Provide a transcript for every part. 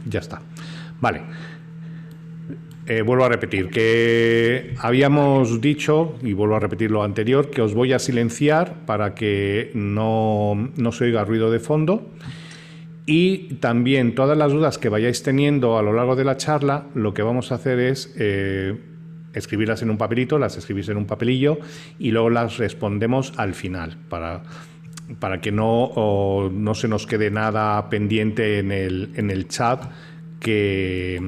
Ya está. Vale. Vuelvo a repetir que habíamos dicho, y vuelvo a repetir lo anterior, que os voy a silenciar para que no se oiga ruido de fondo. Y también todas las dudas que vayáis teniendo a lo largo de la charla, lo que vamos a hacer es escribirlas en un papelito, las escribís en un papelillo y luego las respondemos al final, para que no se nos quede nada pendiente en el chat, que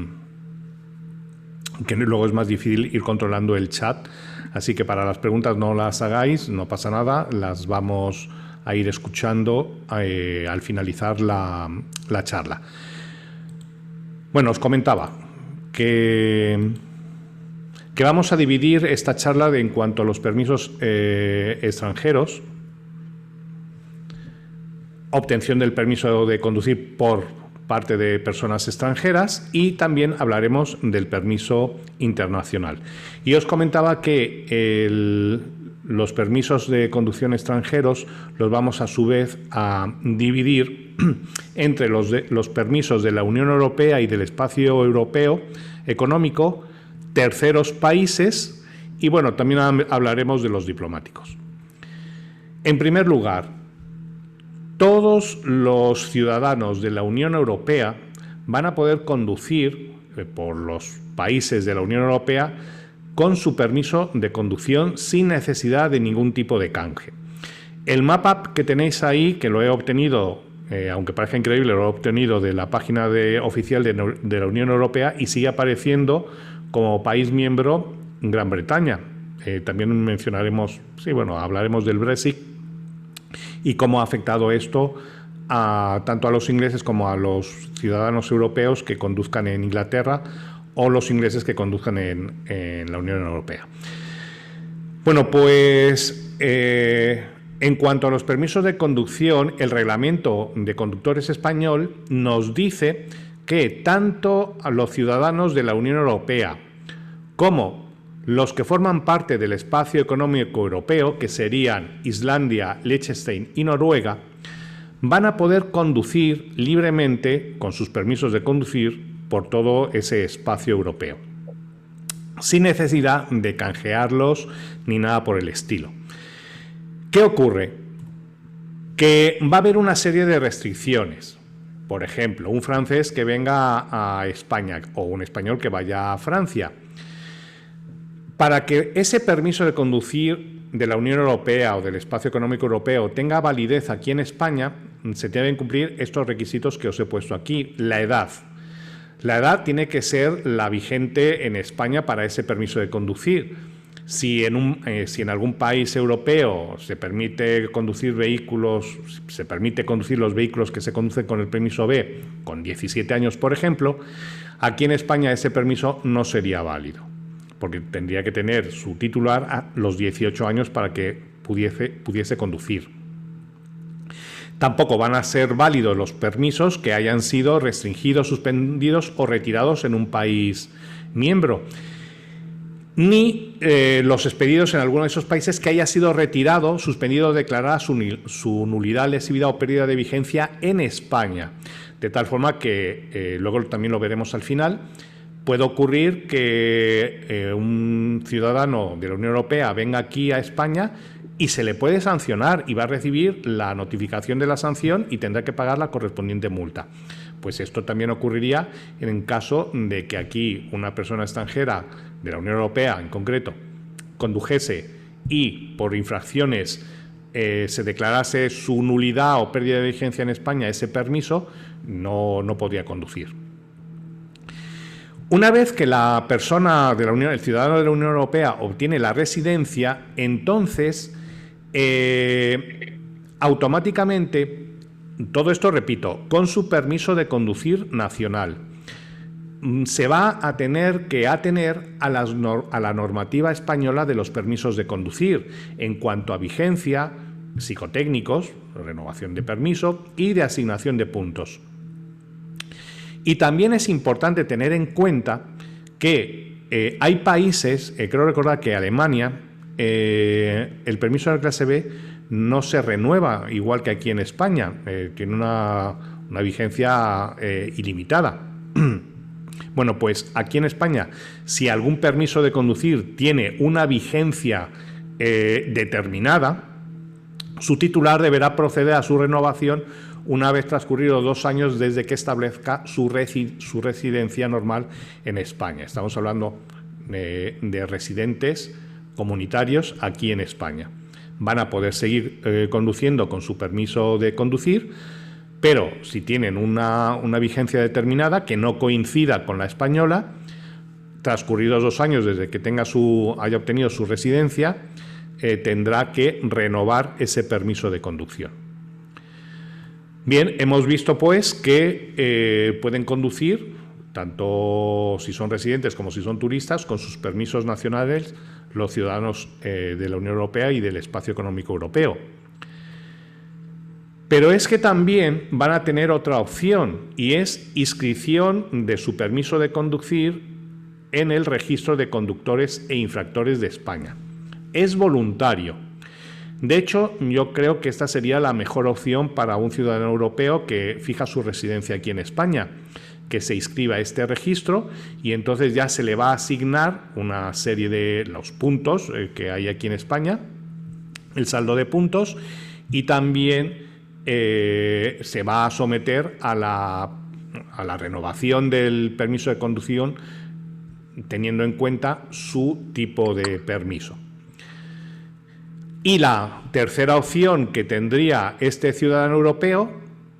luego es más difícil ir controlando el chat. Así que para las preguntas no las hagáis, no pasa nada, las vamos a ir escuchando al finalizar la charla. Bueno, os comentaba que vamos a dividir esta charla en cuanto a los permisos extranjeros, obtención del permiso de conducir por parte de personas extranjeras, y también hablaremos del permiso internacional. Y os comentaba que los permisos de conducción extranjeros los vamos a su vez a dividir entre los permisos de la Unión Europea y del Espacio Europeo Económico, terceros países, y bueno, también hablaremos de los diplomáticos. En primer lugar, todos los ciudadanos de la Unión Europea van a poder conducir por los países de la Unión Europea con su permiso de conducción sin necesidad de ningún tipo de canje. El mapa que tenéis ahí, que lo he obtenido, aunque parezca increíble, lo he obtenido de la página oficial de la Unión Europea, y sigue apareciendo como país miembro Gran Bretaña. También mencionaremos, hablaremos del Brexit y cómo ha afectado esto tanto a los ingleses como a los ciudadanos europeos que conduzcan en Inglaterra o los ingleses que conduzcan en la Unión Europea. Bueno, pues en cuanto a los permisos de conducción, el reglamento de conductores español nos dice que tanto a los ciudadanos de la Unión Europea como los que forman parte del espacio económico europeo, que serían Islandia, Liechtenstein y Noruega, van a poder conducir libremente con sus permisos de conducir por todo ese espacio europeo, sin necesidad de canjearlos ni nada por el estilo. ¿Qué ocurre? Que va a haber una serie de restricciones. Por ejemplo, un francés que venga a España o un español que vaya a Francia. Para que ese permiso de conducir de la Unión Europea o del Espacio Económico Europeo tenga validez aquí en España, se deben cumplir estos requisitos que os he puesto aquí. La edad. La edad tiene que ser la vigente en España para ese permiso de conducir. Si en algún país europeo se permite conducir los vehículos que se conducen con el permiso B con 17 años, por ejemplo, aquí en España ese permiso no sería válido, porque tendría que tener su titular a los 18 años para que pudiese conducir. Tampoco van a ser válidos los permisos que hayan sido restringidos, suspendidos o retirados en un país miembro, ni los expedidos en alguno de esos países que haya sido retirado, suspendido o declarada su nulidad, lesividad o pérdida de vigencia en España. De tal forma que, luego también lo veremos al final, puede ocurrir que un ciudadano de la Unión Europea venga aquí a España y se le puede sancionar y va a recibir la notificación de la sanción y tendrá que pagar la correspondiente multa. Pues esto también ocurriría en caso de que aquí una persona extranjera de la Unión Europea, en concreto, condujese y por infracciones se declarase su nulidad o pérdida de vigencia en España ese permiso, no podría conducir. Una vez que la persona de la Unión, el ciudadano de la Unión Europea obtiene la residencia, entonces automáticamente, todo esto, repito, con su permiso de conducir nacional, se va a tener que atener a la normativa española de los permisos de conducir en cuanto a vigencia, psicotécnicos, renovación de permiso y de asignación de puntos. Y también es importante tener en cuenta que hay países, creo recordar que Alemania, el permiso de la clase B no se renueva igual que aquí en España, tiene una vigencia ilimitada. Bueno, pues aquí en España, si algún permiso de conducir tiene una vigencia determinada, su titular deberá proceder a su renovación una vez transcurridos 2 años desde que establezca su residencia normal en España. Estamos hablando de residentes comunitarios aquí en España. Van a poder seguir conduciendo con su permiso de conducir, pero si tienen una vigencia determinada que no coincida con la española, transcurridos 2 años desde que haya obtenido su residencia, tendrá que renovar ese permiso de conducción. Bien, hemos visto pues que pueden conducir, tanto si son residentes como si son turistas, con sus permisos nacionales, los ciudadanos de la Unión Europea y del Espacio Económico Europeo. Pero es que también van a tener otra opción, y es inscripción de su permiso de conducir en el registro de conductores e infractores de España. Es voluntario. De hecho, yo creo que esta sería la mejor opción para un ciudadano europeo que fija su residencia aquí en España, que se inscriba a este registro y entonces ya se le va a asignar una serie de los puntos que hay aquí en España, el saldo de puntos, y también se va a someter a la renovación del permiso de conducción teniendo en cuenta su tipo de permiso. Y la tercera opción que tendría este ciudadano europeo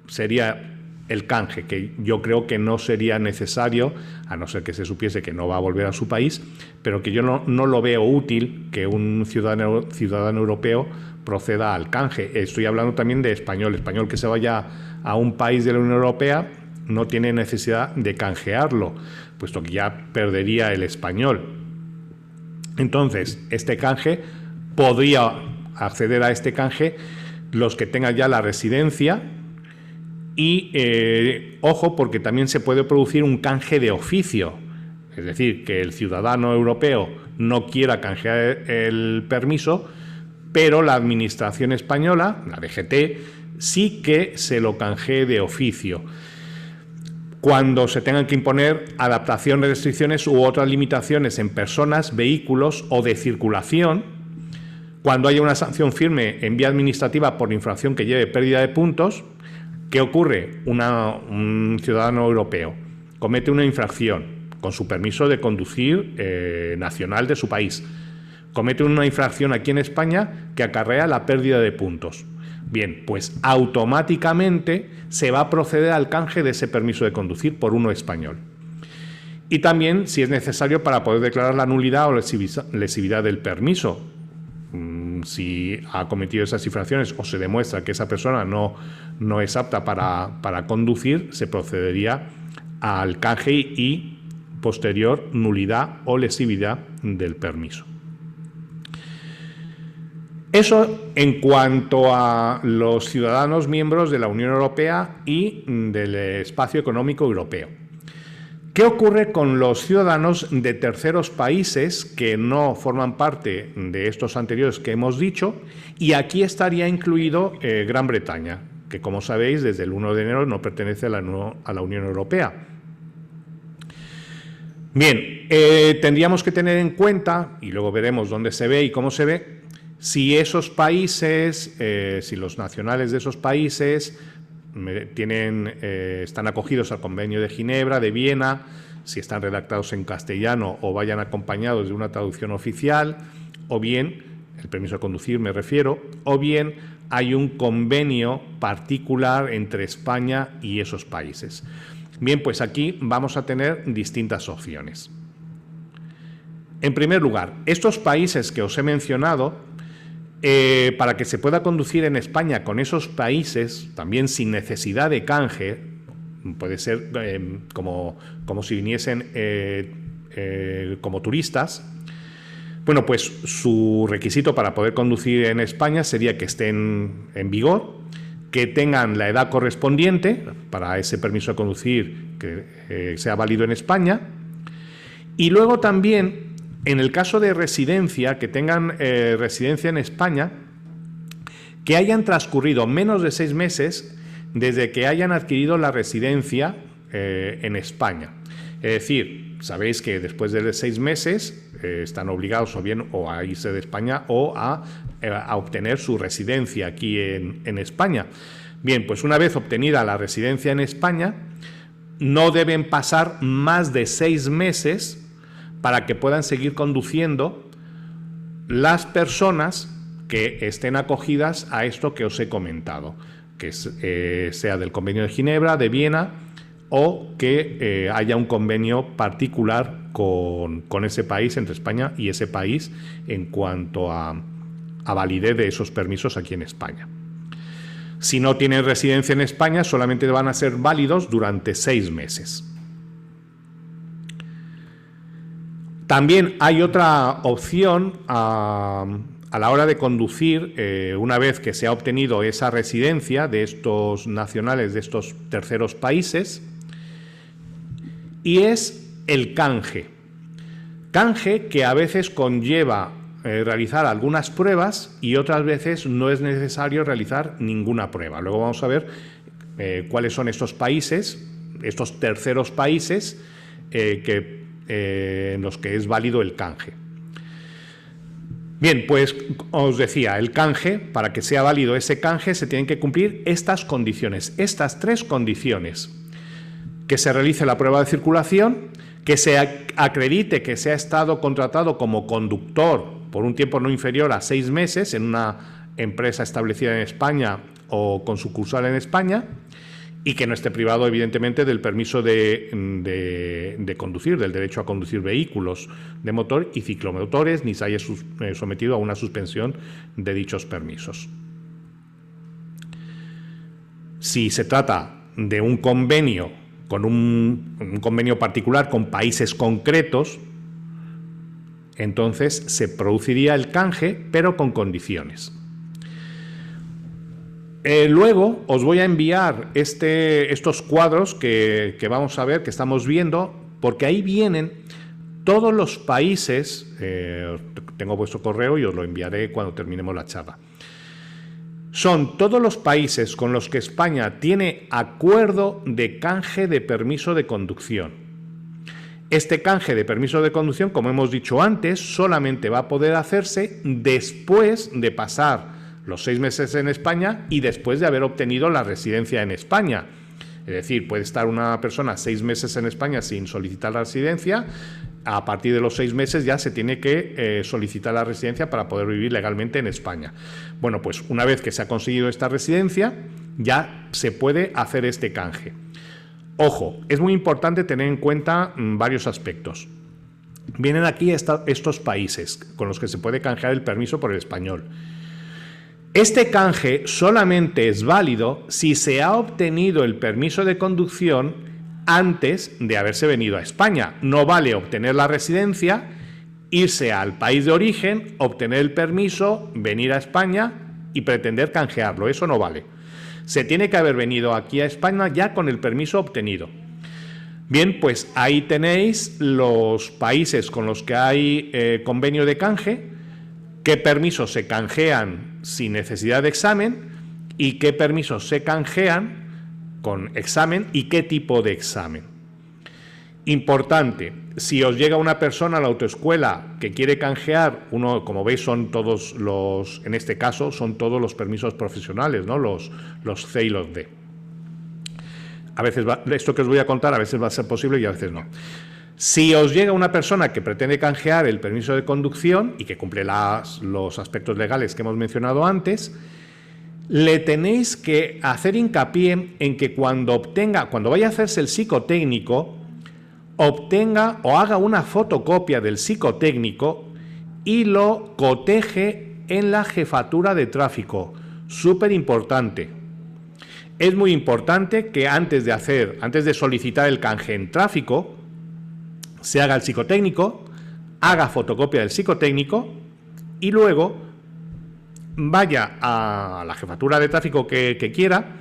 sería el canje, que yo creo que no sería necesario, a no ser que se supiese que no va a volver a su país, pero que yo no lo veo útil que un ciudadano europeo proceda al canje. Estoy hablando también de español que se vaya a un país de la Unión Europea no tiene necesidad de canjearlo, puesto que ya perdería el español. Entonces, este canje podría acceder a este canje los que tengan ya la residencia y, ojo, porque también se puede producir un canje de oficio, es decir, que el ciudadano europeo no quiera canjear el permiso, pero la administración española, la DGT, sí que se lo canjee de oficio. Cuando se tengan que imponer adaptaciones, restricciones u otras limitaciones en personas, vehículos o de circulación, cuando haya una sanción firme en vía administrativa por infracción que lleve pérdida de puntos, ¿qué ocurre? Un ciudadano europeo comete una infracción con su permiso de conducir nacional de su país. Comete una infracción aquí en España que acarrea la pérdida de puntos. Bien, pues automáticamente se va a proceder al canje de ese permiso de conducir por uno español. Y también, si es necesario, para poder declarar la nulidad o lesividad del permiso. Si ha cometido esas infracciones o se demuestra que esa persona no es apta para conducir, se procedería al canje y posterior nulidad o lesividad del permiso. Eso en cuanto a los ciudadanos miembros de la Unión Europea y del Espacio Económico Europeo. ¿Qué ocurre con los ciudadanos de terceros países que no forman parte de estos anteriores que hemos dicho? Y aquí estaría incluido Gran Bretaña, que como sabéis desde el 1 de enero no pertenece a la Unión Europea. Bien, tendríamos que tener en cuenta, y luego veremos dónde se ve y cómo se ve, si esos países, si los nacionales de esos países están acogidos al Convenio de Ginebra, de Viena, si están redactados en castellano o vayan acompañados de una traducción oficial, o bien, el permiso de conducir me refiero, o bien hay un convenio particular entre España y esos países. Bien, pues aquí vamos a tener distintas opciones. En primer lugar, estos países que os he mencionado, para que se pueda conducir en España con esos países, también sin necesidad de canje, puede ser como si viniesen como turistas, bueno, pues su requisito para poder conducir en España sería que estén en vigor, que tengan la edad correspondiente para ese permiso de conducir que sea válido en España, y luego también, en el caso de residencia, que tengan residencia en España, que hayan transcurrido menos de 6 meses desde que hayan adquirido la residencia en España. Es decir, sabéis que después de 6 meses están obligados o bien a irse de España o a obtener su residencia aquí en España. Bien, pues una vez obtenida la residencia en España, no deben pasar más de 6 meses para que puedan seguir conduciendo las personas que estén acogidas a esto que os he comentado, que sea del Convenio de Ginebra, de Viena, o que haya un convenio particular con ese país, entre España y ese país, en cuanto a validez de esos permisos aquí en España. Si no tienen residencia en España, solamente van a ser válidos durante 6 meses. También hay otra opción a la hora de conducir, una vez que se ha obtenido esa residencia de estos nacionales de estos terceros países, y es el canje. Canje que a veces conlleva realizar algunas pruebas y otras veces no es necesario realizar ninguna prueba. Luego vamos a ver cuáles son estos países, estos terceros países en los que es válido el canje. Bien, pues os decía, el canje, para que sea válido ese canje, se tienen que cumplir estas condiciones, estas 3 condiciones: que se realice la prueba de circulación, que se acredite que se ha estado contratado como conductor por un tiempo no inferior a 6 meses en una empresa establecida en España o con sucursal en España, y que no esté privado, evidentemente, del permiso de conducir, del derecho a conducir vehículos de motor y ciclomotores, ni se haya sometido a una suspensión de dichos permisos. Si se trata de un convenio, con un convenio particular con países concretos, entonces se produciría el canje, pero con condiciones. Luego os voy a enviar estos cuadros que vamos a ver, que estamos viendo, porque ahí vienen todos los países. Tengo vuestro correo y os lo enviaré cuando terminemos la charla. Son todos los países con los que España tiene acuerdo de canje de permiso de conducción. Este canje de permiso de conducción, como hemos dicho antes, solamente va a poder hacerse después de pasar los 6 meses en España y después de haber obtenido la residencia en España. Es decir, puede estar una persona 6 meses en España sin solicitar la residencia. A partir de los 6 meses ya se tiene que solicitar la residencia para poder vivir legalmente en España. Bueno, pues una vez que se ha conseguido esta residencia, ya se puede hacer este canje. Ojo, es muy importante tener en cuenta varios aspectos. Vienen aquí estos países con los que se puede canjear el permiso por el español. Este canje solamente es válido si se ha obtenido el permiso de conducción antes de haberse venido a España. No vale obtener la residencia, irse al país de origen, obtener el permiso, venir a España y pretender canjearlo. Eso no vale. Se tiene que haber venido aquí a España ya con el permiso obtenido. Bien, pues ahí tenéis los países con los que hay convenio de canje, qué permisos se canjean sin necesidad de examen y qué permisos se canjean con examen y qué tipo de examen. Importante, si os llega una persona a la autoescuela que quiere canjear, como veis son todos los, en este caso son todos los permisos profesionales, ¿no? Los C y los D. A veces esto que os voy a contar a veces va a ser posible y a veces no. Si os llega una persona que pretende canjear el permiso de conducción y que cumple los aspectos legales que hemos mencionado antes, le tenéis que hacer hincapié en que cuando vaya a hacerse el psicotécnico, obtenga o haga una fotocopia del psicotécnico y lo coteje en la jefatura de tráfico. Súper importante. Es muy importante que antes de solicitar el canje en tráfico, se haga el psicotécnico, haga fotocopia del psicotécnico y luego vaya a la jefatura de tráfico que quiera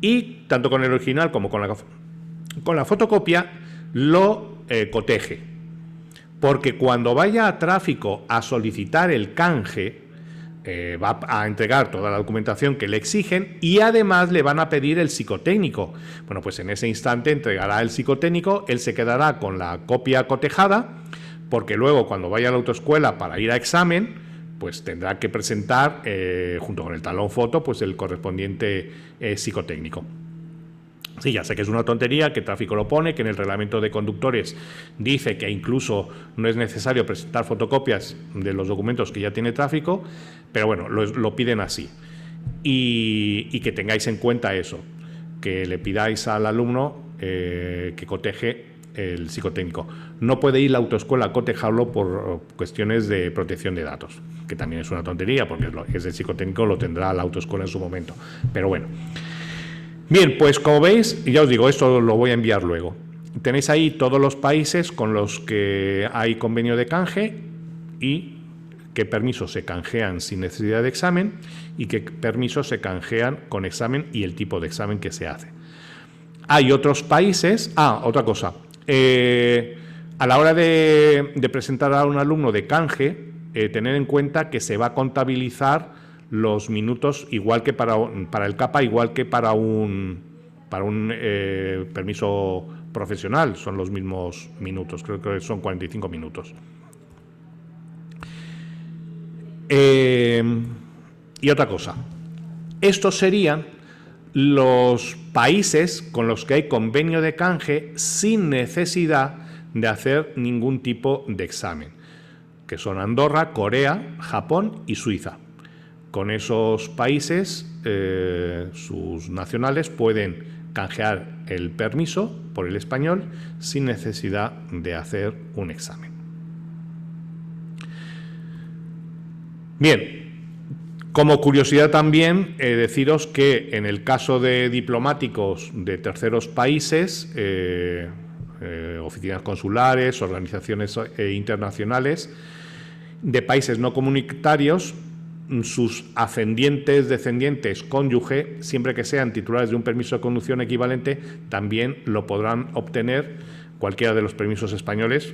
y, tanto con el original como con la fotocopia, lo coteje. Porque cuando vaya a tráfico a solicitar el canje, va a entregar toda la documentación que le exigen y además le van a pedir el psicotécnico. Bueno, pues en ese instante entregará el psicotécnico, él se quedará con la copia cotejada, porque luego cuando vaya a la autoescuela para ir a examen, pues tendrá que presentar, junto con el talón foto, pues el correspondiente psicotécnico. Sí, ya sé que es una tontería, que tráfico lo pone, que en el reglamento de conductores dice que incluso no es necesario presentar fotocopias de los documentos que ya tiene tráfico, pero bueno, lo piden así. Y que tengáis en cuenta eso, que le pidáis al alumno que coteje el psicotécnico. No puede ir la autoescuela a cotejarlo por cuestiones de protección de datos, que también es una tontería, porque ese psicotécnico lo tendrá la autoescuela en su momento. Pero bueno. Bien, pues como veis, ya os digo, esto lo voy a enviar luego. Tenéis ahí todos los países con los que hay convenio de canje y qué permisos se canjean sin necesidad de examen y qué permisos se canjean con examen y el tipo de examen que se hace. Hay otros países... otra cosa. A la hora de presentar a un alumno de canje, tener en cuenta que se va a contabilizar los minutos igual que para el CAPA, igual que para un permiso profesional, son los mismos minutos, creo que son 45 minutos. Y otra cosa, estos serían los países con los que hay convenio de canje sin necesidad de hacer ningún tipo de examen, que son Andorra, Corea, Japón y Suiza. Con esos países, sus nacionales pueden canjear el permiso por el español sin necesidad de hacer un examen. Bien, como curiosidad también, deciros que en el caso de diplomáticos de terceros países, oficinas consulares, organizaciones internacionales, de países no comunitarios, sus ascendientes, descendientes, cónyuge, siempre que sean titulares de un permiso de conducción equivalente, también lo podrán obtener cualquiera de los permisos españoles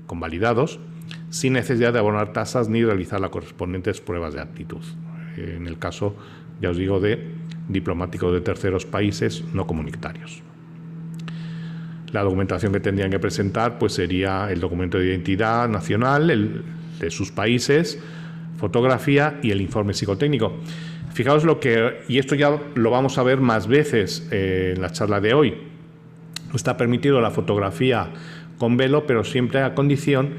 convalidados, sin necesidad de abonar tasas ni realizar las correspondientes pruebas de aptitud. En el caso, ya os digo, de diplomáticos de terceros países no comunitarios. La documentación que tendrían que presentar pues sería el documento de identidad nacional de sus países, fotografía y el informe psicotécnico. Fijaos y esto ya lo vamos a ver más veces en la charla de hoy. Está permitido la fotografía con velo, pero siempre a condición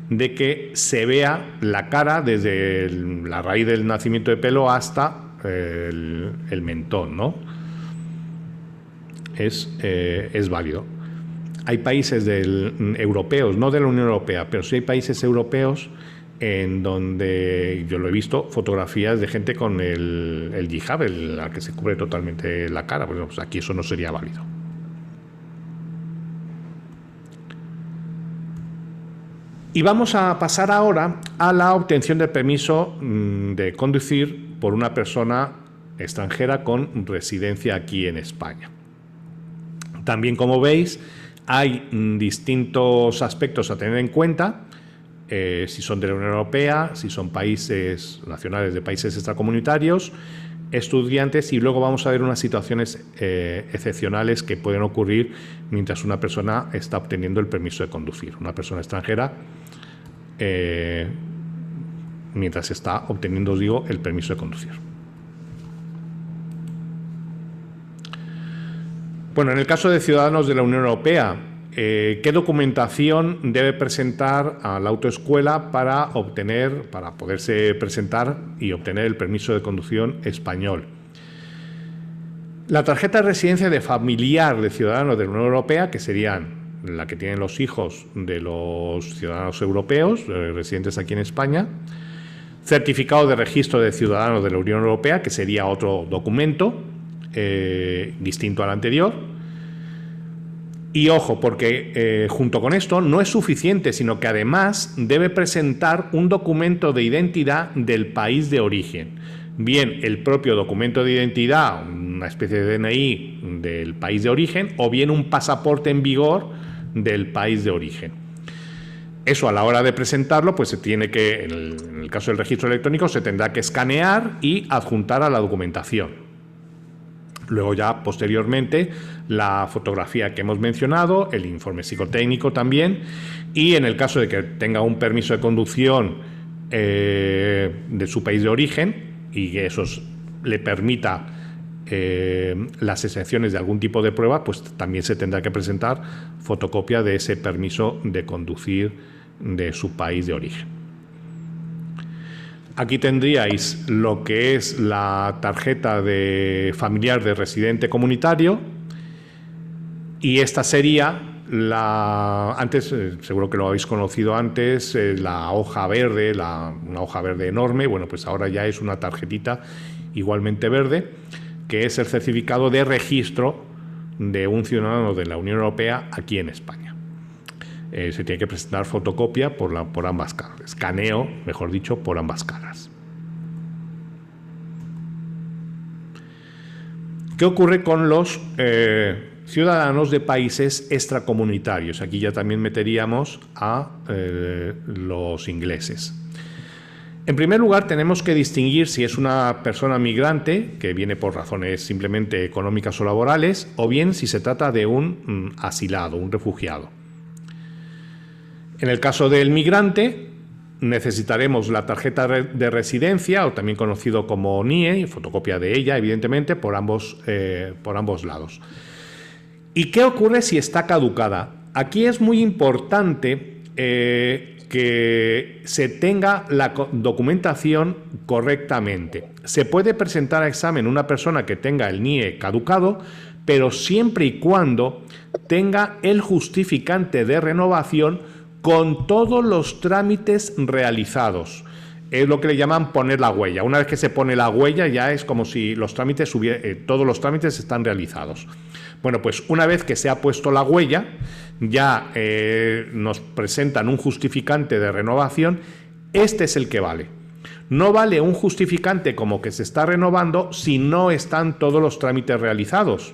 de que se vea la cara desde la raíz del nacimiento de pelo hasta el mentón, ¿no? Es válido. Hay países europeos, no de la Unión Europea, pero sí hay países europeos en donde yo lo he visto, fotografías de gente con el hijab, la que se cubre totalmente la cara. Pues aquí eso no sería válido. Y vamos a pasar ahora a la obtención del permiso de conducir por una persona extranjera con residencia aquí en España. También, como veis, hay distintos aspectos a tener en cuenta. Si son de la Unión Europea, si son países nacionales de países extracomunitarios, estudiantes, y luego vamos a ver unas situaciones excepcionales que pueden ocurrir mientras una persona está obteniendo el permiso de conducir, una persona extranjera, mientras está obteniendo, os digo, el permiso de conducir. Bueno, en el caso de ciudadanos de la Unión Europea, ¿qué documentación debe presentar a la autoescuela para poderse presentar y obtener el permiso de conducción español? La tarjeta de residencia de familiar de ciudadanos de la Unión Europea, que serían la que tienen los hijos de los ciudadanos europeos residentes aquí en España. Certificado de registro de ciudadanos de la Unión Europea, que sería otro documento distinto al anterior. Y ojo, porque junto con esto no es suficiente, sino que además debe presentar un documento de identidad del país de origen. Bien el propio documento de identidad, una especie de DNI del país de origen, o bien un pasaporte en vigor del país de origen. Eso, a la hora de presentarlo, pues se tiene que, en el caso del registro electrónico, se tendrá que escanear y adjuntar a la documentación. Luego ya, posteriormente, la fotografía que hemos mencionado, el informe psicotécnico también, y en el caso de que tenga un permiso de conducción de su país de origen y que eso le permita las exenciones de algún tipo de prueba, pues también se tendrá que presentar fotocopia de ese permiso de conducir de su país de origen. Aquí tendríais lo que es la tarjeta de familiar de residente comunitario, y esta sería antes, seguro que lo habéis conocido antes, la hoja verde, una hoja verde enorme. Bueno, pues ahora ya es una tarjetita igualmente verde, que es el certificado de registro de un ciudadano de la Unión Europea aquí en España. Se tiene que presentar fotocopia por ambas caras, escaneo, mejor dicho, por ambas caras. ¿Qué ocurre con los ciudadanos de países extracomunitarios? Aquí ya también meteríamos a los ingleses. En primer lugar, tenemos que distinguir si es una persona migrante que viene por razones simplemente económicas o laborales, o bien si se trata de un asilado, un refugiado. En el caso del migrante, necesitaremos la tarjeta de residencia, o también conocido como NIE, fotocopia de ella, evidentemente, por ambos lados. ¿Y qué ocurre si está caducada? Aquí es muy importante que se tenga la documentación correctamente. Se puede presentar a examen una persona que tenga el NIE caducado, pero siempre y cuando tenga el justificante de renovación con todos los trámites realizados. Es lo que le llaman poner la huella. Una vez que se pone la huella, ya es como si los trámites todos los trámites están realizados. Bueno, pues una vez que se ha puesto la huella, ya nos presentan un justificante de renovación. Este es el que vale. No vale un justificante como que se está renovando si no están todos los trámites realizados.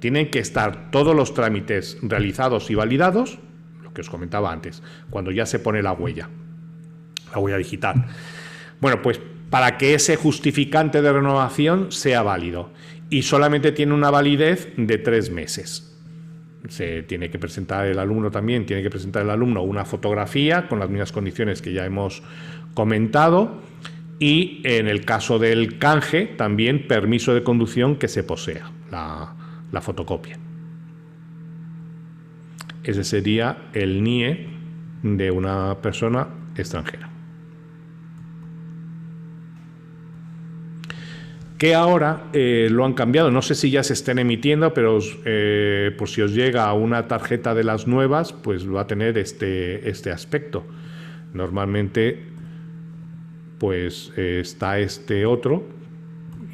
Tienen que estar todos los trámites realizados y validados, que os comentaba antes, cuando ya se pone la huella digital. Bueno, pues para que ese justificante de renovación sea válido, y solamente tiene una validez de 3 meses. Se tiene que presentar el alumno también, tiene que presentar el alumno una fotografía con las mismas condiciones que ya hemos comentado, y en el caso del canje, también permiso de conducción que se posea, la fotocopia. Ese sería el NIE de una persona extranjera. Que ahora lo han cambiado. No sé si ya se estén emitiendo, pero por si os llega una tarjeta de las nuevas, pues va a tener este aspecto. Normalmente pues está este otro,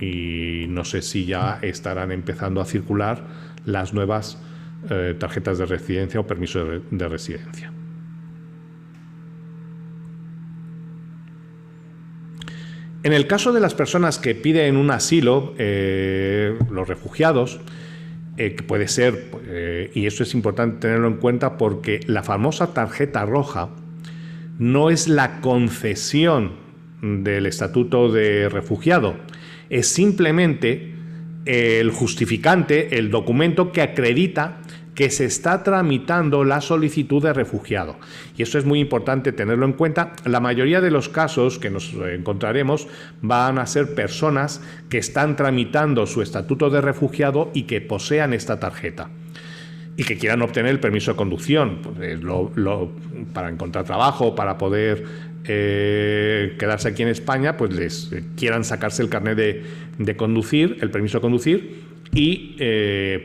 y no sé si ya estarán empezando a circular las nuevas tarjetas de residencia o permiso de residencia. En el caso de las personas que piden un asilo, los refugiados, que puede ser, y eso es importante tenerlo en cuenta, porque la famosa tarjeta roja no es la concesión del estatuto de refugiado, es simplemente el justificante, el documento que acredita que se está tramitando la solicitud de refugiado. Y esto es muy importante tenerlo en cuenta. La mayoría de los casos que nos encontraremos van a ser personas que están tramitando su estatuto de refugiado y que posean esta tarjeta y que quieran obtener el permiso de conducción, pues, para encontrar trabajo, para poder quedarse aquí en España, pues les quieran sacarse el carnet de conducir, el permiso de conducir, y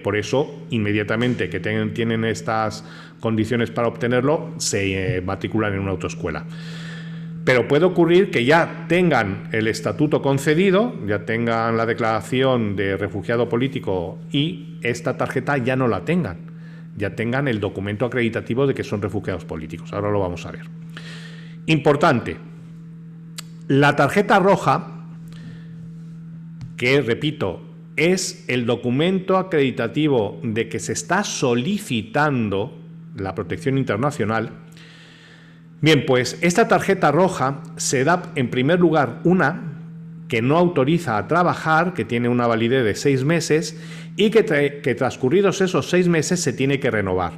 por eso inmediatamente que tienen estas condiciones para obtenerlo, se matriculan en una autoescuela. Pero puede ocurrir que ya tengan el estatuto concedido, ya tengan la declaración de refugiado político, y esta tarjeta ya no la tengan, ya tengan el documento acreditativo de que son refugiados políticos. Ahora lo vamos a ver. Importante, la tarjeta roja, que repito, es el documento acreditativo de que se está solicitando la protección internacional, Bien, pues esta tarjeta roja se da en primer lugar una que no autoriza a trabajar, que tiene una validez de 6 meses y que transcurridos esos 6 meses se tiene que renovar.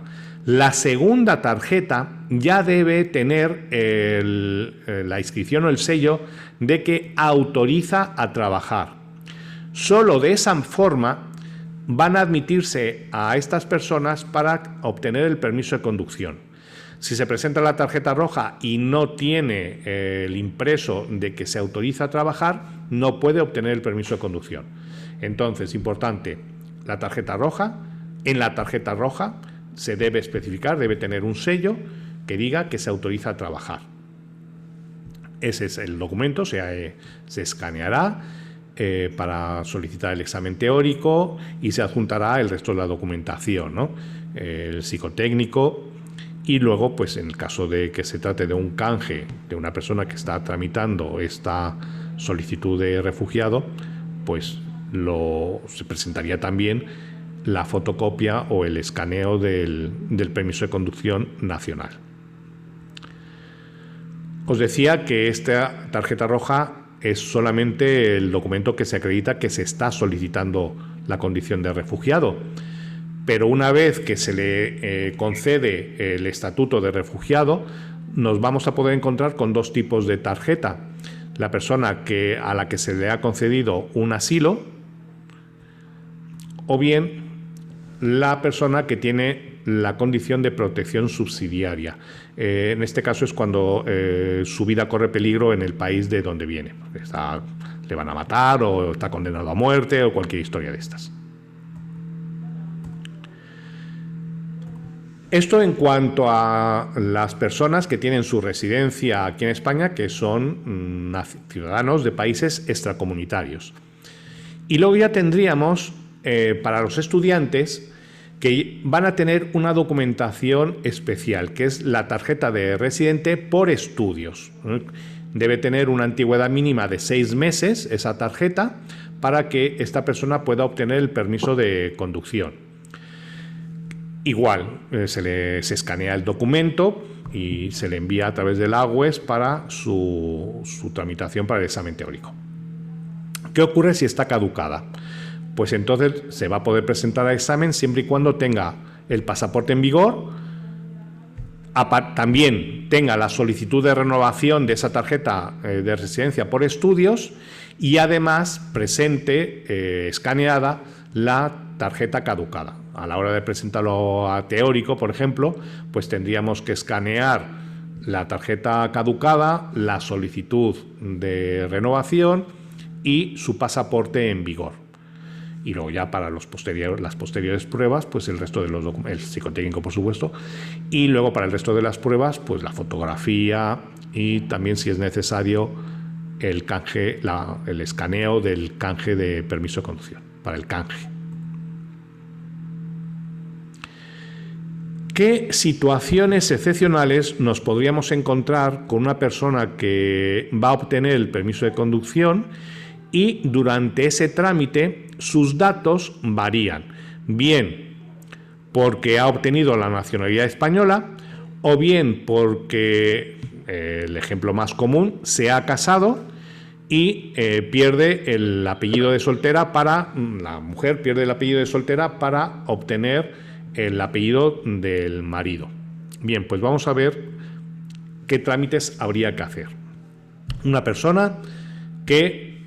La segunda tarjeta ya debe tener la inscripción o el sello de que autoriza a trabajar. Solo de esa forma van a admitirse a estas personas para obtener el permiso de conducción. Si se presenta la tarjeta roja y no tiene el impreso de que se autoriza a trabajar, no puede obtener el permiso de conducción. Entonces, importante, la tarjeta roja, en la tarjeta roja se debe especificar, debe tener un sello que diga que se autoriza a trabajar. Ese es el documento, se escaneará para solicitar el examen teórico y se adjuntará el resto de la documentación, ¿no? El psicotécnico. Y luego, pues en el caso de que se trate de un canje de una persona que está tramitando esta solicitud de refugiado, pues se presentaría también la fotocopia o el escaneo del permiso de conducción nacional. Os decía que esta tarjeta roja es solamente el documento que se acredita que se está solicitando la condición de refugiado. Pero una vez que se le concede el estatuto de refugiado, nos vamos a poder encontrar con dos tipos de tarjeta. La persona a la que se le ha concedido un asilo, o bien la persona que tiene la condición de protección subsidiaria. En este caso es cuando su vida corre peligro en el país de donde viene. Le van a matar o está condenado a muerte o cualquier historia de estas. Esto en cuanto a las personas que tienen su residencia aquí en España, que son ciudadanos de países extracomunitarios. Y luego ya tendríamos para los estudiantes que van a tener una documentación especial, que es la tarjeta de residente por estudios. Debe tener una antigüedad mínima de 6 meses esa tarjeta para que esta persona pueda obtener el permiso de conducción. Igual, se escanea el documento y se le envía a través del AGUES para su tramitación para el examen teórico. ¿Qué ocurre si está caducada? Pues entonces se va a poder presentar al examen siempre y cuando tenga el pasaporte en vigor, también tenga la solicitud de renovación de esa tarjeta de residencia por estudios y además presente escaneada la tarjeta caducada. A la hora de presentarlo a teórico, por ejemplo, pues tendríamos que escanear la tarjeta caducada, la solicitud de renovación y su pasaporte en vigor. Y luego ya para las posteriores pruebas, pues el resto de los documentos, el psicotécnico por supuesto, y luego para el resto de las pruebas, pues la fotografía y también si es necesario el canje, el escaneo del canje de permiso de conducción, para el canje. ¿Qué situaciones excepcionales nos podríamos encontrar con una persona que va a obtener el permiso de conducción y durante ese trámite sus datos varían? Bien porque ha obtenido la nacionalidad española o bien porque, el ejemplo más común, se ha casado y pierde el apellido de soltera la mujer pierde el apellido de soltera para obtener el apellido del marido. Bien, pues vamos a ver qué trámites habría que hacer. Una persona que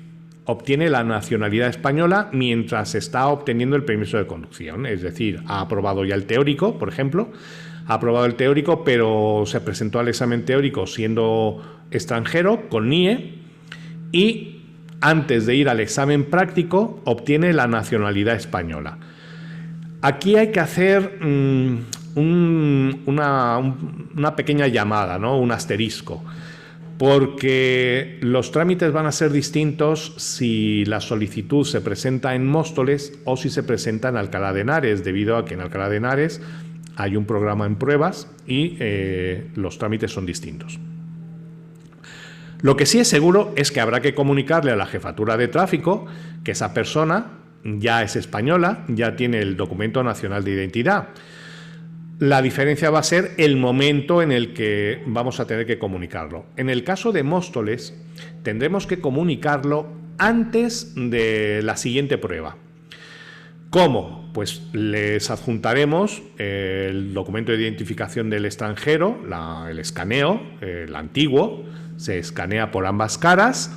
obtiene la nacionalidad española mientras está obteniendo el permiso de conducción, es decir, ha aprobado ya el teórico, por ejemplo, ha aprobado el teórico, pero se presentó al examen teórico siendo extranjero, con NIE, y antes de ir al examen práctico obtiene la nacionalidad española. Aquí hay que hacer una pequeña llamada, ¿no? Un asterisco, porque los trámites van a ser distintos si la solicitud se presenta en Móstoles o si se presenta en Alcalá de Henares, debido a que en Alcalá de Henares hay un programa en pruebas y los trámites son distintos. Lo que sí es seguro es que habrá que comunicarle a la jefatura de tráfico que esa persona ya es española, ya tiene el documento nacional de identidad. La diferencia va a ser el momento en el que vamos a tener que comunicarlo. En el caso de Móstoles, tendremos que comunicarlo antes de la siguiente prueba. ¿Cómo? Pues les adjuntaremos el documento de identificación del extranjero, el escaneo, el antiguo, se escanea por ambas caras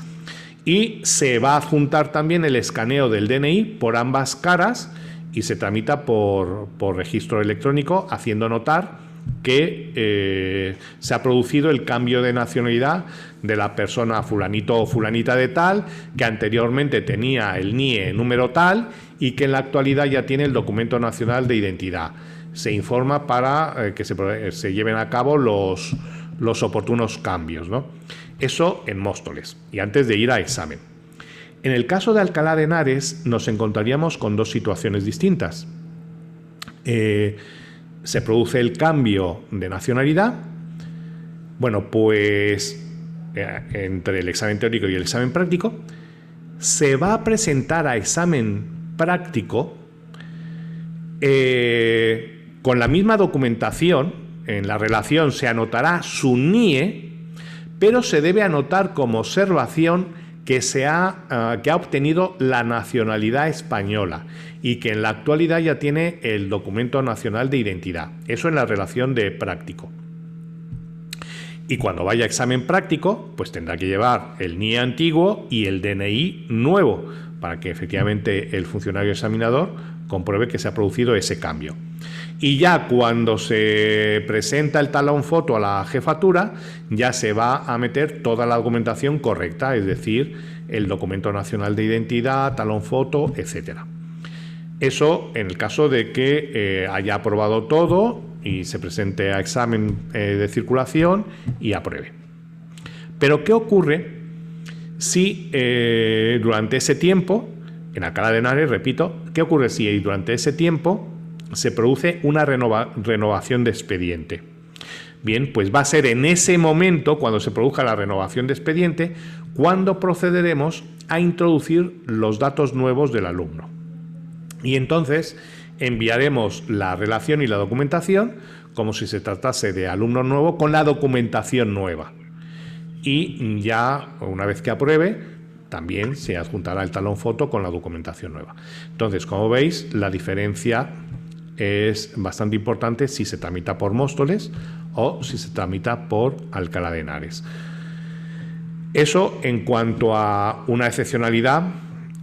y se va a adjuntar también el escaneo del DNI por ambas caras y se tramita por registro electrónico, haciendo notar que se ha producido el cambio de nacionalidad de la persona fulanito o fulanita de tal, que anteriormente tenía el NIE número tal y que en la actualidad ya tiene el documento nacional de identidad. Se informa para que se lleven a cabo los oportunos cambios, ¿no? Eso en Móstoles y antes de ir a examen. En el caso de Alcalá de Henares nos encontraríamos con dos situaciones distintas. Se produce el cambio de nacionalidad. Bueno, pues entre el examen teórico y el examen práctico se va a presentar a examen práctico con la misma documentación. En la relación se anotará su NIE, pero se debe anotar como observación que ha obtenido la nacionalidad española y que en la actualidad ya tiene el documento nacional de identidad. Eso en la relación de práctico. Y cuando vaya a examen práctico, pues tendrá que llevar el NIE antiguo y el DNI nuevo para que efectivamente el funcionario examinador compruebe que se ha producido ese cambio. Y ya cuando se presenta el talón foto a la jefatura, ya se va a meter toda la documentación correcta, es decir, el documento nacional de identidad, talón foto, etcétera. Eso en el caso de que haya aprobado todo y se presente a examen de circulación y apruebe. Pero ¿qué ocurre si durante ese tiempo, en Alcalá de Henares, repito, qué ocurre si durante ese tiempo se produce una renovación de expediente? Bien, pues va a ser en ese momento, cuando se produzca la renovación de expediente, cuando procederemos a introducir los datos nuevos del alumno. Y entonces enviaremos la relación y la documentación como si se tratase de alumno nuevo con la documentación nueva. Y ya, una vez que apruebe, también se adjuntará el talón foto con la documentación nueva. Entonces, como veis, la diferencia es bastante importante si se tramita por Móstoles o si se tramita por Alcalá de Henares. Eso en cuanto a una excepcionalidad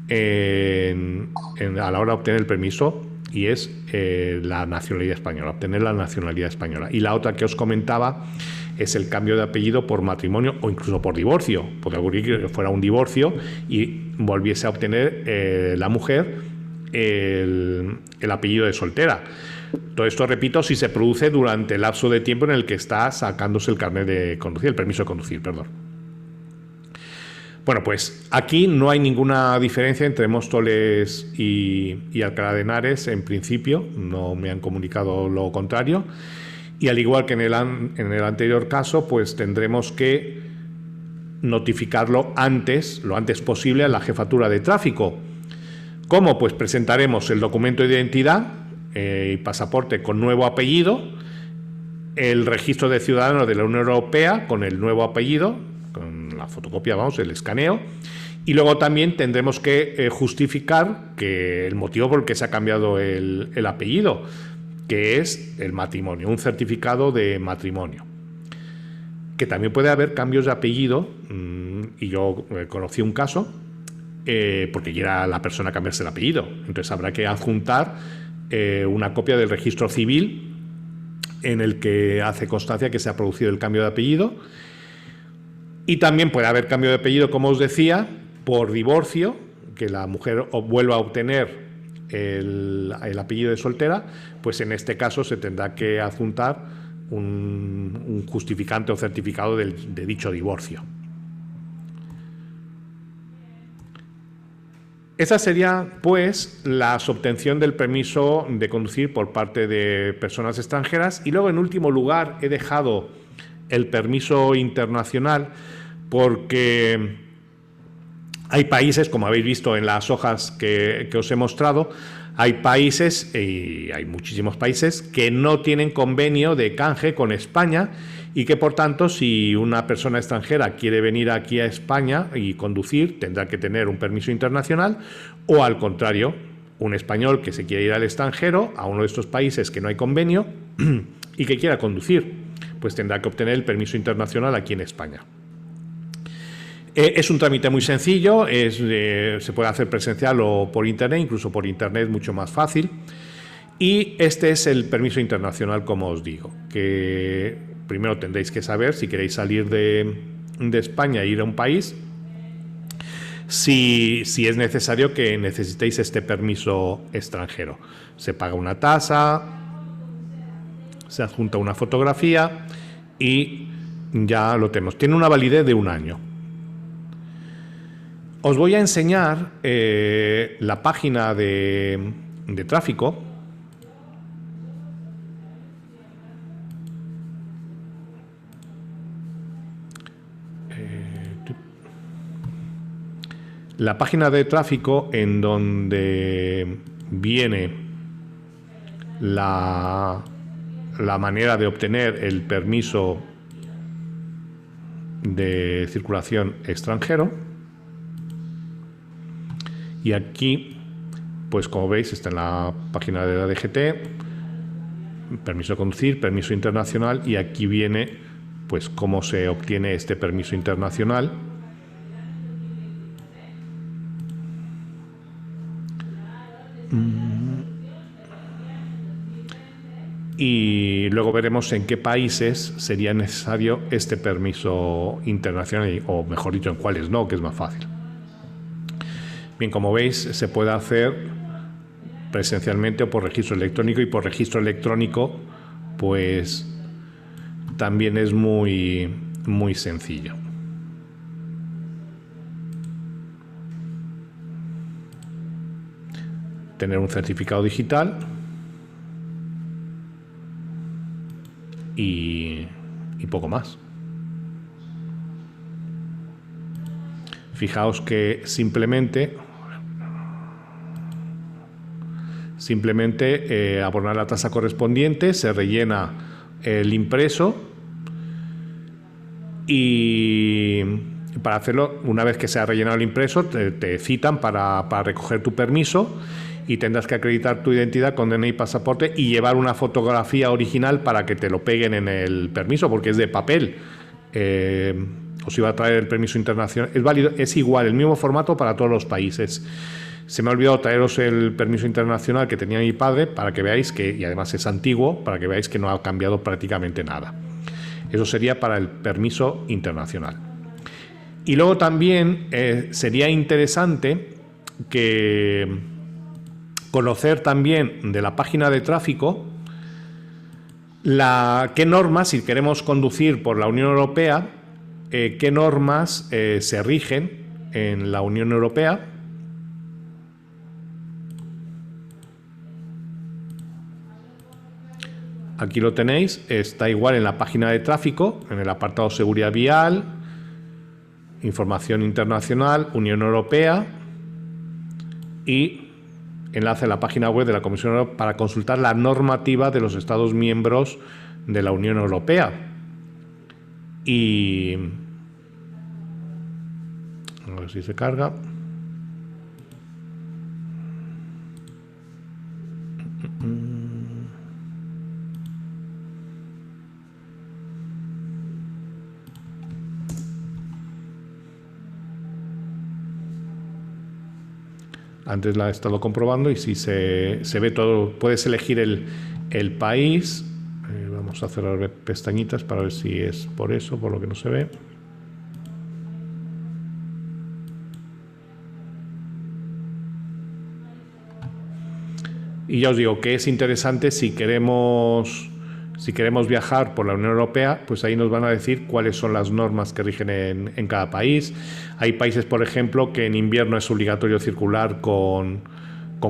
a la hora de obtener el permiso, y es la nacionalidad española, obtener la nacionalidad española. Y la otra que os comentaba es el cambio de apellido por matrimonio o incluso por divorcio. Podría ocurrir que fuera un divorcio y volviese a obtener la mujer el apellido de soltera. Todo esto, repito, si se produce durante el lapso de tiempo en el que está sacándose el carnet de conducir, el permiso de conducir, perdón. Bueno, pues aquí no hay ninguna diferencia entre Móstoles y Alcalá de Henares, en principio, no me han comunicado lo contrario. Y al igual que en el anterior caso, pues tendremos que notificarlo lo antes posible a la jefatura de tráfico. ¿Cómo? Pues presentaremos el documento de identidad y pasaporte con nuevo apellido, el registro de ciudadano de la Unión Europea con el nuevo apellido, con la fotocopia, el escaneo, y luego también tendremos que justificar que el motivo por el que se ha cambiado el apellido, que es el matrimonio, un certificado de matrimonio. Que también puede haber cambios de apellido, y yo conocí un caso, porque quiera la persona cambiarse el apellido. Entonces habrá que adjuntar una copia del registro civil en el que hace constancia que se ha producido el cambio de apellido. Y también puede haber cambio de apellido, como os decía, por divorcio, que la mujer vuelva a obtener el apellido de soltera, pues en este caso se tendrá que adjuntar un justificante o certificado de dicho divorcio. Esa sería, pues, la obtención del permiso de conducir por parte de personas extranjeras. Y luego, en último lugar, he dejado el permiso internacional porque hay países, como habéis visto en las hojas que os he mostrado, Hay países, y hay muchísimos países, que no tienen convenio de canje con España y que, por tanto, si una persona extranjera quiere venir aquí a España y conducir, tendrá que tener un permiso internacional, o al contrario, un español que se quiere ir al extranjero, a uno de estos países que no hay convenio y que quiera conducir, pues tendrá que obtener el permiso internacional aquí en España. Es un trámite muy sencillo, se puede hacer presencial o por internet, incluso por internet es mucho más fácil. Y este es el permiso internacional, como os digo, que primero tendréis que saber si queréis salir de España e ir a un país, si es necesario que necesitéis este permiso extranjero. Se paga una tasa, se adjunta una fotografía y ya lo tenemos. Tiene una validez de 1 año. Os voy a enseñar la página de tráfico. La página de tráfico en donde viene la manera de obtener el permiso de circulación extranjero. Y aquí, pues como veis, está en la página de la DGT, permiso de conducir, permiso internacional, y aquí viene pues cómo se obtiene este permiso internacional. Y luego veremos en qué países sería necesario este permiso internacional, o mejor dicho, en cuáles no, que es más fácil. Bien, como veis, se puede hacer presencialmente o por registro electrónico, y por registro electrónico pues también es muy sencillo. Tener un certificado digital y poco más. Fijaos que simplemente abonar la tasa correspondiente, se rellena el impreso, y para hacerlo, una vez que se ha rellenado el impreso, te citan para recoger tu permiso, y tendrás que acreditar tu identidad con DNI y pasaporte y llevar una fotografía original para que te lo peguen en el permiso, porque es de papel. Os iba a traer el permiso internacional, es válido, es igual, el mismo formato para todos los países. Se me ha olvidado traeros el permiso internacional que tenía mi padre, para que veáis que, y además es antiguo, para que veáis que no ha cambiado prácticamente nada. Eso sería para el permiso internacional. Y luego también sería interesante conocer también de la página de tráfico qué normas, si queremos conducir por la Unión Europea, qué normas se rigen en la Unión Europea. Aquí lo tenéis, está igual en la página de tráfico, en el apartado seguridad vial, información internacional, Unión Europea, y enlace a la página web de la Comisión Europea para consultar la normativa de los Estados miembros de la Unión Europea. Y a ver si se carga. Antes la he estado comprobando y sí se ve todo. Puedes elegir el país. Vamos a cerrar pestañitas para ver si es por eso, por lo que no se ve. Y ya os digo que es interesante si queremos viajar por la Unión Europea, pues ahí nos van a decir cuáles son las normas que rigen en cada país. Hay países, por ejemplo, que en invierno es obligatorio circular con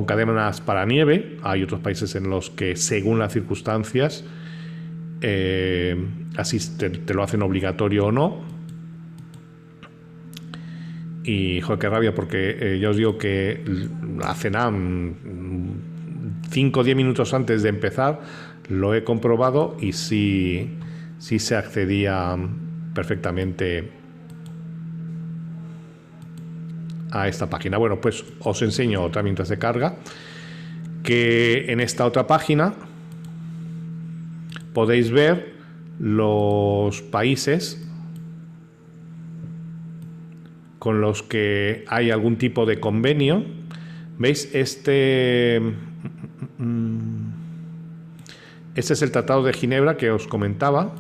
cadenas para nieve. Hay otros países en los que, según las circunstancias, así te lo hacen obligatorio o no. Y joder, qué rabia, porque ya os digo que la CENAM 5 o 10 minutos antes de empezar lo he comprobado y sí se accedía perfectamente a esta página. Bueno, pues os enseño otra mientras se carga, que en esta otra página podéis ver los países con los que hay algún tipo de convenio. ¿Veis? Este es el Tratado de Ginebra que os comentaba.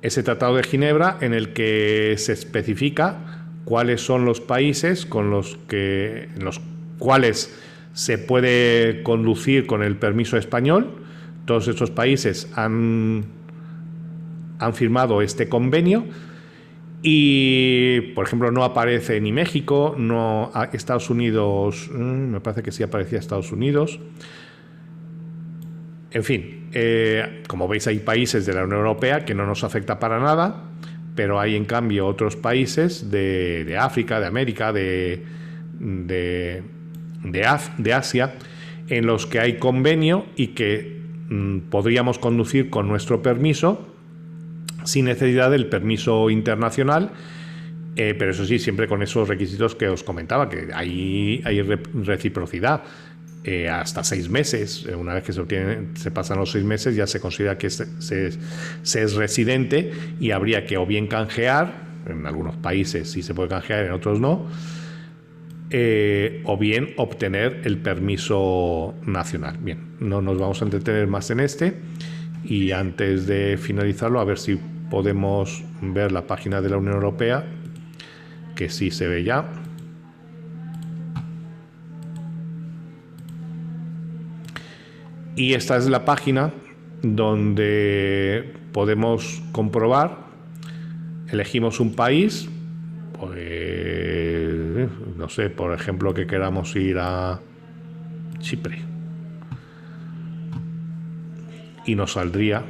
Ese Tratado de Ginebra en el que se especifica cuáles son los países en los cuales se puede conducir con el permiso español. Todos estos países han firmado este convenio y, por ejemplo, no aparece ni México, no Estados Unidos, me parece que sí aparecía Estados Unidos. En fin, como veis, hay países de la Unión Europea que no nos afecta para nada, pero hay en cambio otros países de África, de América, de Asia, en los que hay convenio y que podríamos conducir con nuestro permiso sin necesidad del permiso internacional, pero eso sí, siempre con esos requisitos que os comentaba, que hay reciprocidad. Hasta 6 meses, una vez que se pasan los 6 meses ya se considera que se es residente y habría que o bien canjear, en algunos países sí se puede canjear, en otros no, o bien obtener el permiso nacional. Bien, no nos vamos a entretener más en este y antes de finalizarlo a ver si podemos ver la página de la Unión Europea, que sí se ve ya. Y esta es la página donde podemos comprobar, elegimos un país, pues, no sé, por ejemplo, que queramos ir a Chipre. Y nos saldría,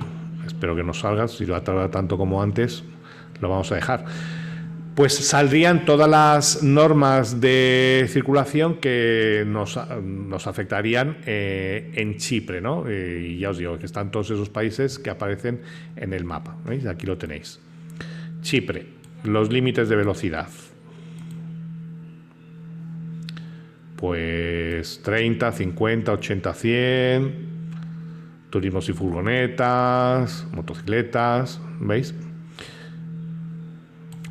espero que nos salga, si va a tardar tanto como antes, lo vamos a dejar. Pues saldrían todas las normas de circulación que nos afectarían en Chipre, ¿no? Y ya os digo que están todos esos países que aparecen en el mapa. ¿Veis? Aquí lo tenéis. Chipre, los límites de velocidad. Pues 30, 50, 80, 100, turismos y furgonetas, motocicletas, ¿veis?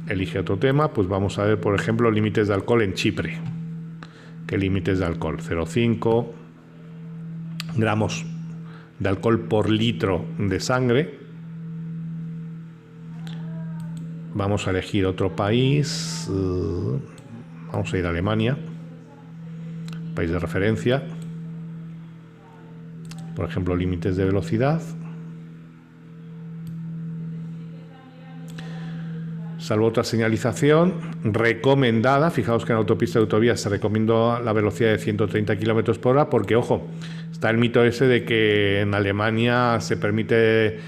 Elige otro tema, pues vamos a ver, por ejemplo, límites de alcohol en Chipre. ¿Qué límites de alcohol? 0,5 gramos de alcohol por litro de sangre. Vamos a elegir otro país. Vamos a ir a Alemania, país de referencia. Por ejemplo, límites de velocidad. Salvo otra señalización recomendada. Fijaos que en autopistas y autovías se recomienda la velocidad de 130 km por hora, porque, ojo, está el mito ese de que en Alemania se permite,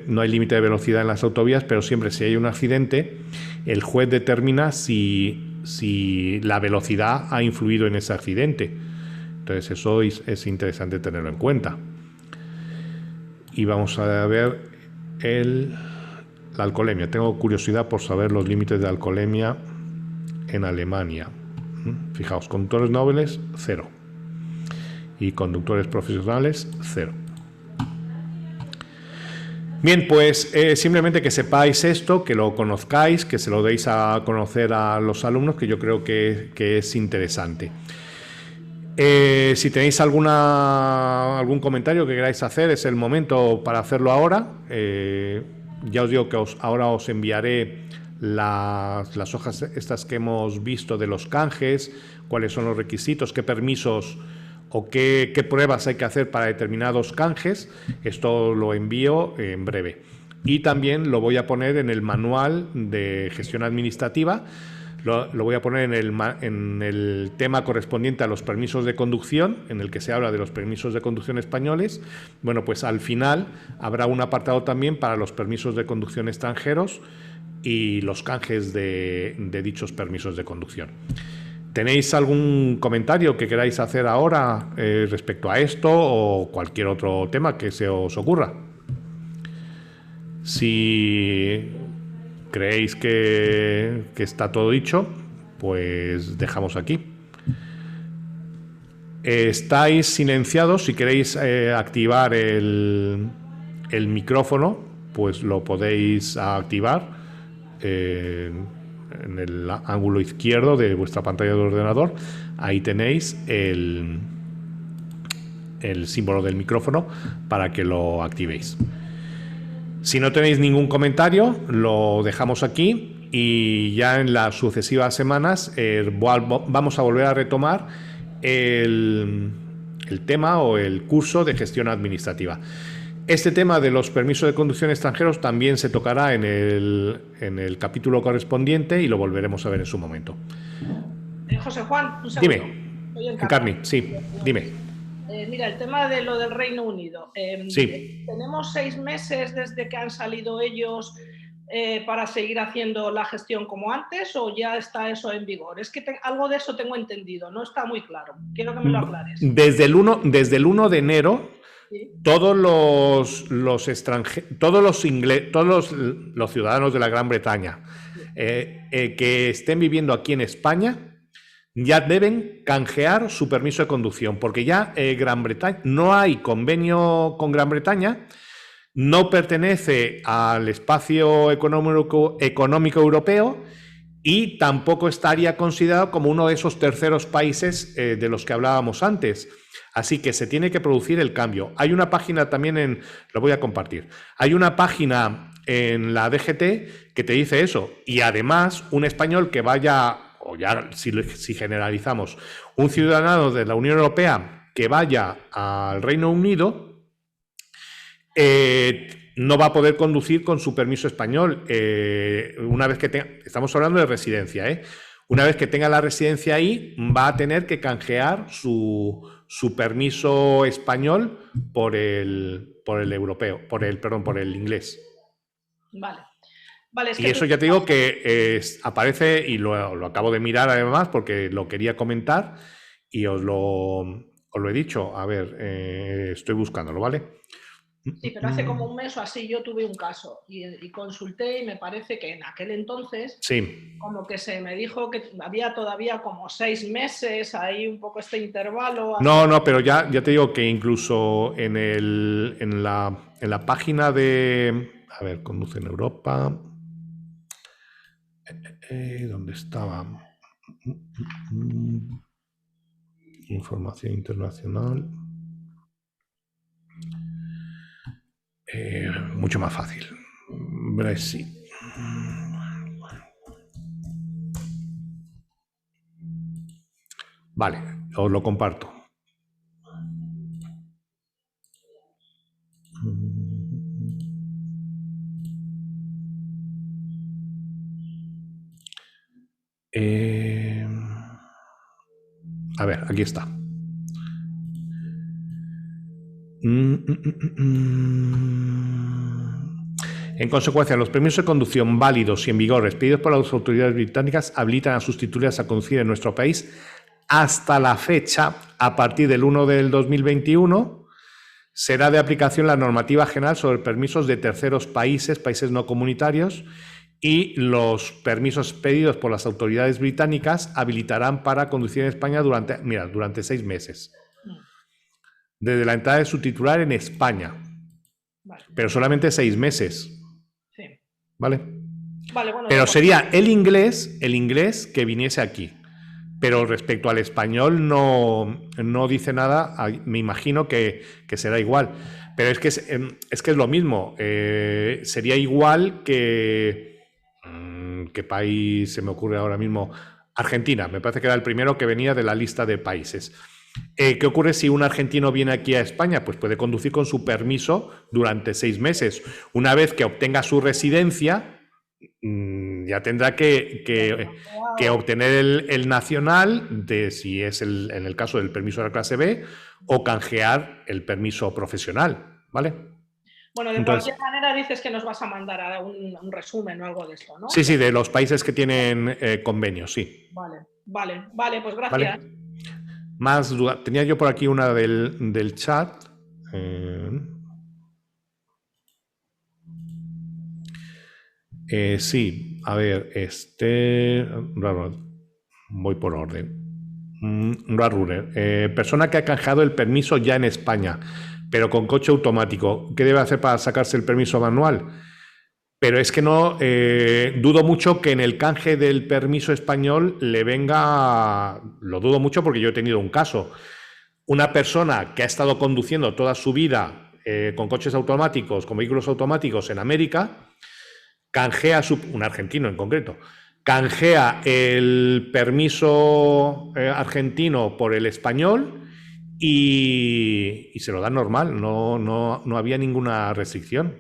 no hay límite de velocidad en las autovías, pero siempre si hay un accidente, el juez determina si la velocidad ha influido en ese accidente. Entonces eso es interesante tenerlo en cuenta. Y vamos a ver la alcoholemia. Tengo curiosidad por saber los límites de alcoholemia en Alemania. Fijaos, conductores nobles, 0. Y conductores profesionales, 0. Bien, pues simplemente que sepáis esto, que lo conozcáis, que se lo deis a conocer a los alumnos, que yo creo que es interesante. Si tenéis algún comentario que queráis hacer, es el momento para hacerlo ahora. Ya os digo que ahora os enviaré las hojas estas que hemos visto de los canjes, cuáles son los requisitos, qué permisos o qué pruebas hay que hacer para determinados canjes. Esto lo envío en breve. Y también lo voy a poner en el manual de gestión administrativa. Lo voy a poner en el tema correspondiente a los permisos de conducción, en el que se habla de los permisos de conducción españoles. Bueno, pues al final habrá un apartado también para los permisos de conducción extranjeros y los canjes de dichos permisos de conducción. ¿Tenéis algún comentario que queráis hacer ahora respecto a esto o cualquier otro tema que se os ocurra? Si creéis que está todo dicho, pues dejamos aquí. Estáis silenciados. Si queréis activar el micrófono, pues lo podéis activar en el ángulo izquierdo de vuestra pantalla de ordenador. Ahí tenéis el símbolo del micrófono para que lo activéis. Si no tenéis ningún comentario, lo dejamos aquí y ya en las sucesivas semanas vamos a volver a retomar el tema o el curso de gestión administrativa. Este tema de los permisos de conducción extranjeros también se tocará en el capítulo correspondiente y lo volveremos a ver en su momento. José Juan, un segundo. Dime, Encarni, sí, dime. Mira, el tema de lo del Reino Unido. Sí. ¿Tenemos 6 meses desde que han salido ellos para seguir haciendo la gestión como antes o ya está eso en vigor? Es que algo de eso tengo entendido, no está muy claro. Quiero que me lo aclares. Desde el 1 de enero, ¿sí? Todos los extranjeros, todos los ciudadanos de la Gran Bretaña que estén viviendo aquí en España ya deben canjear su permiso de conducción, porque ya Gran Bretaña, no hay convenio con Gran Bretaña, no pertenece al espacio económico europeo y tampoco estaría considerado como uno de esos terceros países de los que hablábamos antes. Así que se tiene que producir el cambio. Hay una página también lo voy a compartir, hay una página en la DGT que te dice eso, y además un español que vaya, o ya si generalizamos, un ciudadano de la Unión Europea que vaya al Reino Unido no va a poder conducir con su permiso español una vez que tenga, estamos hablando de residencia, una vez que tenga la residencia ahí va a tener que canjear su permiso español por el europeo, por el inglés. Vale. Vale, y eso ya te digo que aparece, y lo acabo de mirar además porque lo quería comentar y os lo he dicho. A ver, estoy buscándolo, ¿vale? Sí, pero hace como un mes o así yo tuve un caso y consulté y me parece que en aquel entonces sí, como que se me dijo que había todavía como 6 meses, ahí un poco este intervalo. No, pero ya te digo que incluso en la página de... A ver, Conduce en Europa... ¿Dónde estaba? Información internacional. Mucho más fácil. Brexit. Vale, os lo comparto. A ver, aquí está. En consecuencia, los permisos de conducción válidos y en vigor expedidos por las autoridades británicas habilitan a sus titulares a conducir en nuestro país hasta la fecha, a partir del 1 del 2021, será de aplicación la normativa general sobre permisos de terceros países, países no comunitarios, y los permisos expedidos por las autoridades británicas habilitarán para conducir en España durante 6 meses. Desde la entrada de su titular en España. Vale. Pero solamente 6 meses. Sí. ¿Vale? Vale, bueno, pero sería el inglés que viniese aquí. Pero respecto al español no dice nada. Me imagino que será igual. Pero es que es lo mismo. Sería igual que... ¿Qué país se me ocurre ahora mismo? Argentina. Me parece que era el primero que venía de la lista de países. ¿Qué ocurre si un argentino viene aquí a España? Pues puede conducir con su permiso durante 6 meses. Una vez que obtenga su residencia, ya tendrá que obtener el nacional, si es en el caso del permiso de la clase B, o canjear el permiso profesional, ¿vale? Bueno, de Entonces, cualquier manera dices que nos vas a mandar a un resumen o algo de esto, ¿no? sí, sí, de los países que tienen convenios, sí. Vale, pues gracias. ¿Vale? Más dudas. Tenía yo por aquí una del chat. Sí, a ver, voy por orden. Persona que ha canjeado el permiso ya en España, pero con coche automático. ¿Qué debe hacer para sacarse el permiso manual? Pero es que no, dudo mucho que en el canje del permiso español le venga, lo dudo mucho porque yo he tenido un caso. Una persona que ha estado conduciendo toda su vida con coches automáticos, con vehículos automáticos en América, canjea un argentino en concreto, canjea el permiso argentino por el español y se lo da normal, no había ninguna restricción.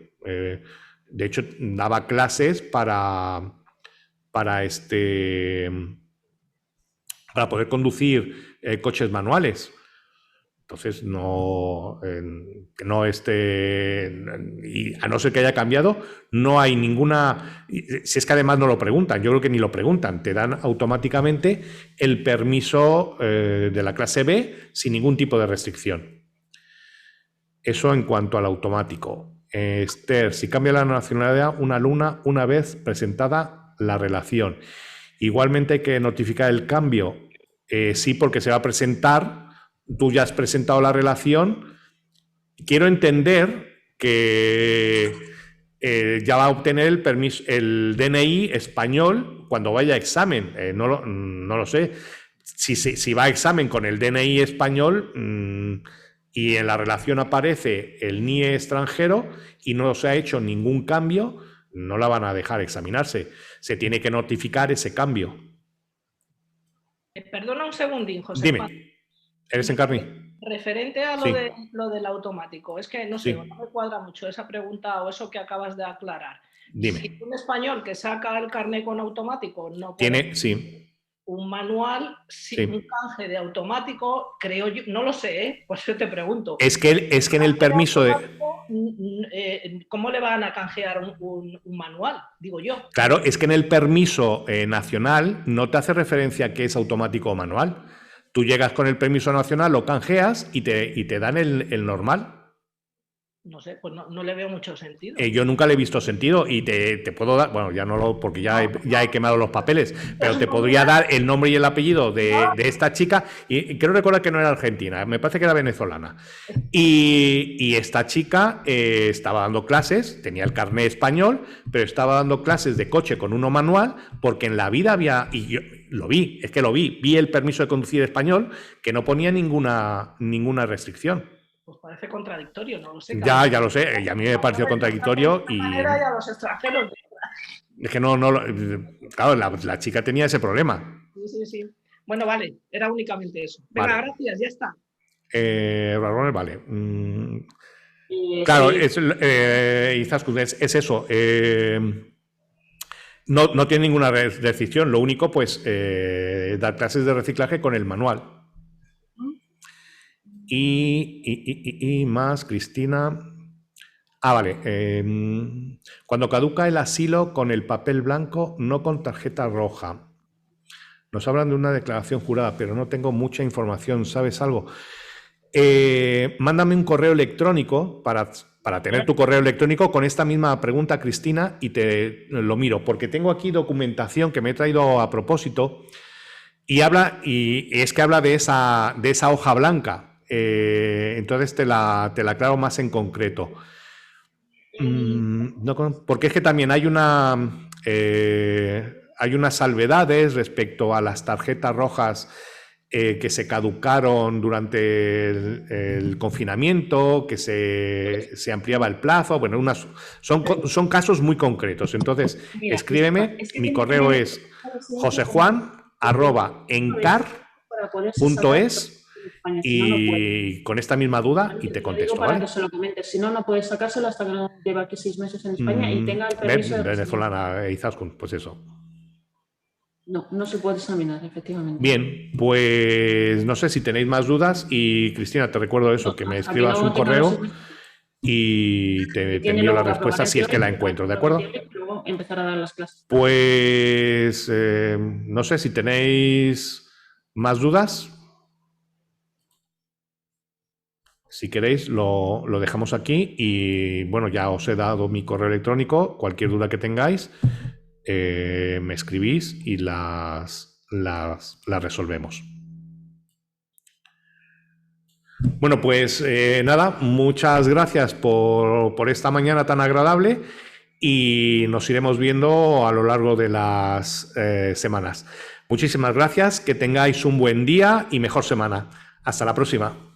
De hecho, daba clases para poder conducir coches manuales. Entonces, que no esté, y a no ser que haya cambiado, no hay ninguna, si es que además no lo preguntan, yo creo que ni lo preguntan, te dan automáticamente el permiso de la clase B sin ningún tipo de restricción. Eso en cuanto al automático. Esther, si cambia la nacionalidad una alumna una vez presentada la relación. Igualmente hay que notificar el cambio. Sí, porque se va a presentar. Tú ya has presentado la relación. Quiero entender que ya va a obtener el permiso, el DNI español cuando vaya a examen. No lo sé. Si va a examen con el DNI español y en la relación aparece el NIE extranjero y no se ha hecho ningún cambio, no la van a dejar examinarse. Se tiene que notificar ese cambio. Perdona un segundín, José. Dime. Juan. ¿Eres Encarni? Referente a Sí. lo del automático, es que no sé, Sí. no me cuadra mucho esa pregunta o eso que acabas de aclarar. Dime. Si un español que saca el carnet con automático no puede Tiene, sí. un manual, Sí. un canje de automático, creo yo, no lo sé, por eso te pregunto. Es que en el permiso de... ¿Cómo le van a canjear un manual? Digo yo. Claro, es que en el permiso nacional no te hace referencia a que es automático o manual. Tú llegas con el permiso nacional, lo canjeas y te dan el normal. No sé, pues no le veo mucho sentido. Yo nunca le he visto sentido y te puedo dar, bueno, ya no lo, porque ya he quemado los papeles, pero te podría dar el nombre y el apellido de esta chica, y creo recordar que no era argentina, me parece que era venezolana. Y esta chica estaba dando clases, tenía el carnet español, pero estaba dando clases de coche con uno manual, porque en la vida había, y yo lo vi, es que lo vi el permiso de conducir español, que no ponía ninguna restricción. Pues parece contradictorio, no lo sé. Ya lo sé, y a mí me pareció contradictorio y... Ya los extranjeros... Es que claro, la chica tenía ese problema. Sí. Bueno, vale, era únicamente eso. Venga, vale. Gracias, ya está. Vale. Claro, Izaskun, es eso. No tiene ninguna decisión, lo único, pues, dar clases de reciclaje con el manual. Y más, Cristina. Vale. Cuando caduca el asilo con el papel blanco, no con tarjeta roja. Nos hablan de una declaración jurada, pero no tengo mucha información. ¿Sabes algo? Mándame un correo electrónico para tener tu correo electrónico con esta misma pregunta, Cristina, y te lo miro, porque tengo aquí documentación que me he traído a propósito y es que habla de esa hoja blanca. Entonces te la aclaro más en concreto. Porque es que también hay unas salvedades respecto a las tarjetas rojas que se caducaron durante el confinamiento, que se ampliaba el plazo. Bueno, son casos muy concretos. Entonces, escríbeme, mi correo es josejuan@encar.es y con esta misma duda y te contesto, ¿vale? Para que se lo comentes. Si no, no puedes sacárselo hasta que no lleve aquí 6 meses en España y tenga el permiso de venezolana, Izaskun, pues eso. No se puede examinar, efectivamente. Bien, pues no sé si tenéis más dudas y Cristina, te recuerdo eso, que me escribas un correo y te envío la respuesta si es que la encuentro, ¿de acuerdo? Luego empezar a dar las clases. Pues no sé si tenéis más dudas. Si queréis, lo dejamos aquí y bueno, ya os he dado mi correo electrónico. Cualquier duda que tengáis, me escribís y las resolvemos. Bueno, pues nada, muchas gracias por esta mañana tan agradable y nos iremos viendo a lo largo de las semanas. Muchísimas gracias, que tengáis un buen día y mejor semana. Hasta la próxima.